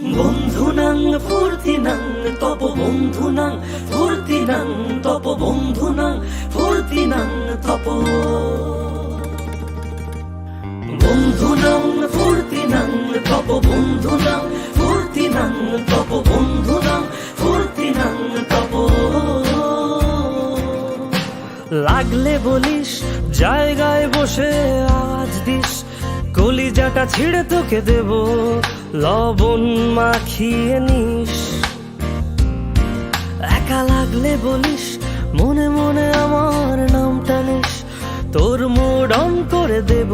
বন্ধুনাং ফুর্তিনাং তপ বন্ধুনাং ফুর্তিনাং তপ বন্ধুনাং ফুর্তিনাং তপ বন্ধুনাং ফুর্তিনাং তপ বন্ধুনাং ফুর্তিনাং তপ বন্ধুনাং ফুর্তিনাং তপ লাগলে বলিস জায়গায় বসে আওয়াজ দিস কলিজাটা ছিঁড়ে তোকে দেব লবণ মাখিয়ে নিস একা লাগলে বলিস মনে মনে আমার নামটা নিস তোর মুড অন করে দেব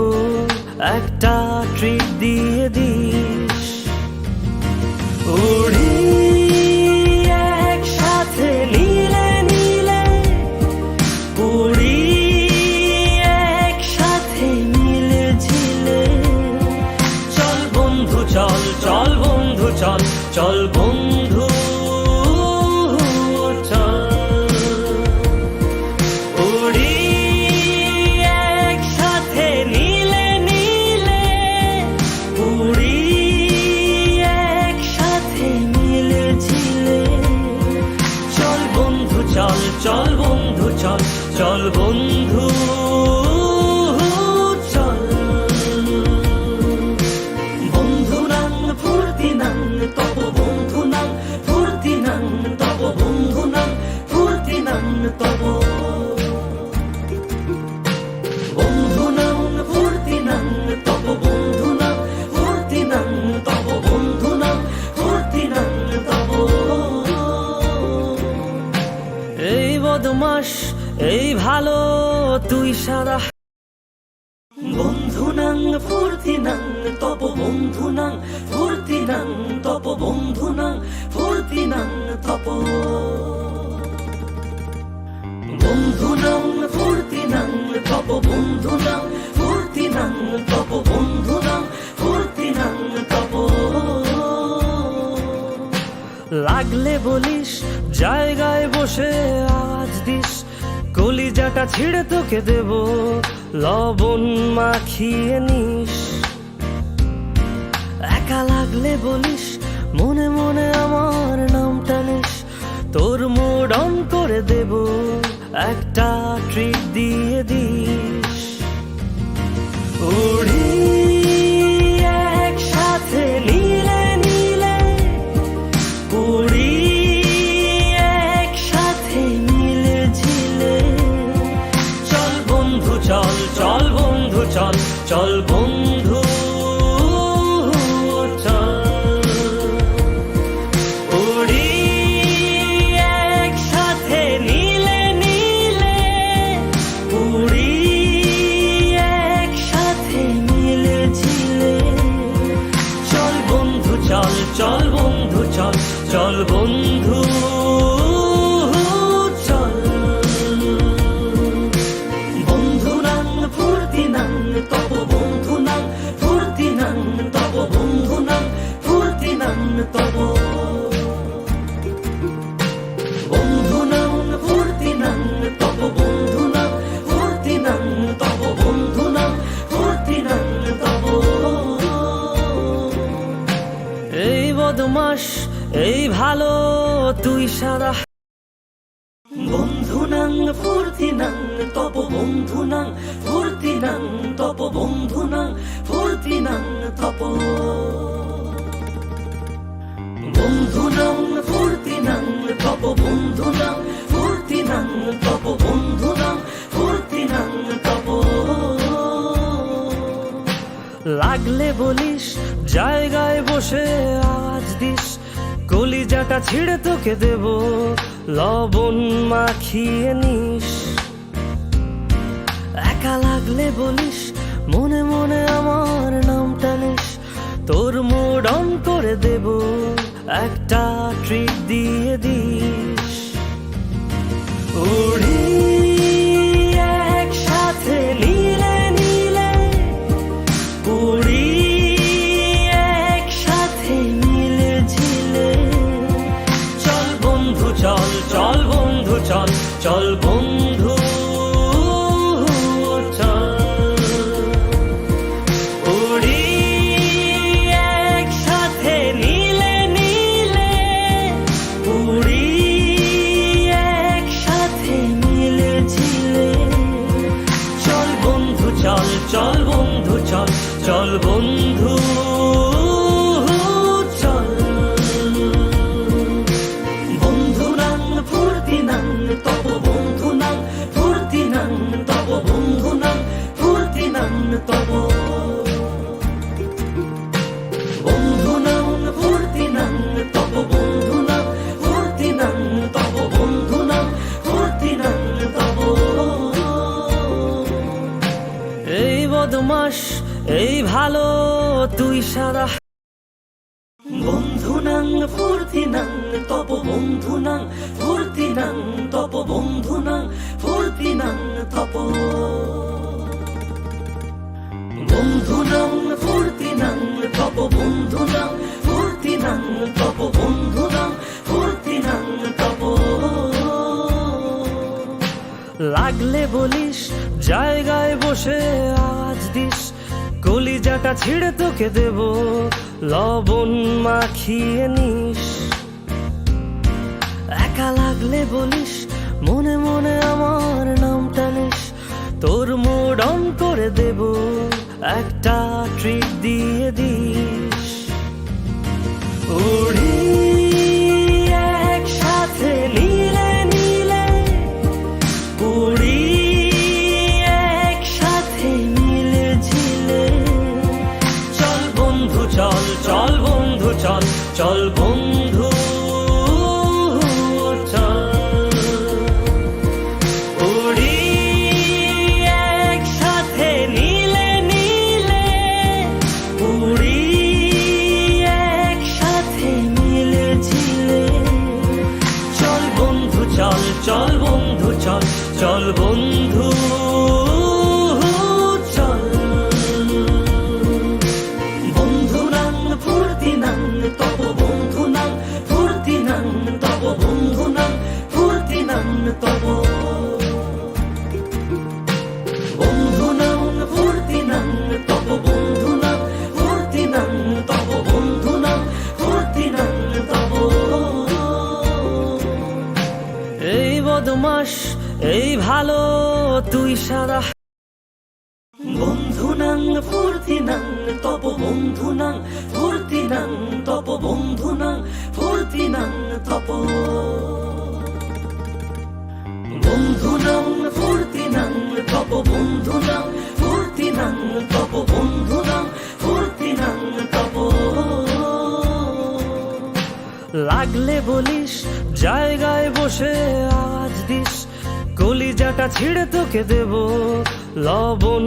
একটা ট্রিট দিয়ে দিস উড়ি একসাথে নীলে নীলে উড়ি একসাথে মিলে ঝিলে চল বন্ধু চল চল বন্ধু চল চল বন্ধু চল উড়ি একসাথে নীলে নীলে উড়ি একসাথে মিলে ঝিলে চল বন্ধু চল চল বন্ধু চল চল বন্ধু চল বন্ধুনাং ফুর্তিনাং তপ বন্ধুনাং ফুর্তিনাং তপ বন্ধুনাং ফুর্তিনাং তপ বন্ধুনাং ফুর্তিনাং তপ বন্ধুনাং ফুর্তিনাং তপ বন্ধুনাং ফুর্তিনাং তপ এই বদমাস এই ভালো তুই সারা বন্ধুনাং ফুর্তিনাং তপ বন্ধুনাং ফুর্তিনাং তপ বন্ধুনাং ফুর্তিনাং তপ বন্ধুনাং ফুর্তিনাং তপ বন্ধুনাং ফুর্তিনাং তপ বন্ধুনাং ফুর্তিনাং তপ লাগলে বলিস জায়গায় বসে আওয়াজ দিস কলিজাটা ছিঁড়ে তোকে দেব লবণ মাখিয়ে নিস একা লাগলে বলিস মনে মনে আমার নামটা নিস তোর মুড অন করে দেব একটা ট্রিট দিয়ে দিস উড়ি একসাথে নীলে নীলে উড়ি একসাথে মিলে ঝিলে চল বন্ধু চল চল বন্ধু চল চল বন্ধু চল উড়ি একসাথে নীলে নীলে উড়ি একসাথে মিলে ঝিলে চল বন্ধু চল চল বন্ধু চল চল বন্ধু চল বন্ধুনাং ফুর্তিনাং তপ বন্ধুনাং ফুর্তিনাং তপ বন্ধুনাং ফুর্তিনাং তপ বন্ধুনাং ফুর্তিনাং তপ বন্ধুনাং ফুর্তিনাং তপ বন্ধুনাং ফুর্তিনাং তপ এই বদমাস এই ভালো তুই সারা বন্ধুনাং ফুর্তিনাং তপ বন্ধুনাং ফুর্তিনাং তপ বন্ধুনাং ফুর্তিনাং তপ বন্ধুনাং ফুর্তিনাং তপ বন্ধুনাং ফুর্তিনাং তপ বন্ধুনাং ফুর্তিনাং তপ লাগলে বলিস জায়গায় বসে আওয়াজ দিস কলিজাটা ছিঁড়ে তোকে দেব লবণ মাখিয়ে নিস একা লাগলে বলিস মনে মনে আমার নামটা নিস তোর মুড অন করে দেব একটা ট্রিট দিয়ে দিস উড়ি একসাথে নীলে নীলে উড়ি একসাথে মিলে ঝিলে চল বন্ধু চল চল বন্ধু চল চল বন্ধু চল উড়ি একসাথে নীলে ভালো তুই সারা। বন্ধুনাং ফুর্তিনাং তপ বন্ধুনাং ফুর্তিনাং তপ বন্ধুনাং ফুর্তিনাং তপ বন্ধুনাং ফুর্তিনাং তপ বন্ধুনাং ফুর্তিনাং তপ বন্ধুনাং ফুর্তিনাং তপ লাগলে বলিস জায়গায় বসে আওয়াজ দিস, কলিজাটা ছিঁড়ে তোকে দেব লবণ মাখিয়ে নিস। একা লাগলে বলিস মনে মনে আমার নামটা নিস, তোর মুড অন করে দেব একটা ট্রিট দিয়ে দিস। উড়ি একসাথে নীলে নীলে, উড়ি একসাথে নীলে ঝিলে। চল বন্ধু চল, চল বন্ধু চল, চল বন্ধু চল। উড়ি একসাথে নীলে নীলে, উড়ি একসাথে নীলে ঝিলে। চল বন্ধু চল, চল বন্ধু চল, চল বন্ধু চল। বন্ধুনাং ফুর্তিনাং তপ বন্ধুনাং ফুর্তিনাং তপ বন্ধুনাং ফুর্তিনাং তপ বন্ধুনাং ফুর্তিনাং তপ বন্ধুনাং ফুর্তিনাং তপ বন্ধুনাং ফুর্তিনাং তপ এই বদমাস এই ভালো তুই সারা। বন্ধুনাং ফুর্তিনাং তপ বন্ধুনাং ফুর্তিনাং তপ বন্ধুনাং ফুর্তিনাং তপ বন্ধুনাং ফুর্তিনাং তপ বন্ধুনাং ফুর্তিনাং তপ বন্ধুনাং ফুর্তিনাং তপ লাগলে বলিস জায়গায় বসে আওয়াজ দিস, কলিজাটা ছিঁড়ে তোকে দেব লবণ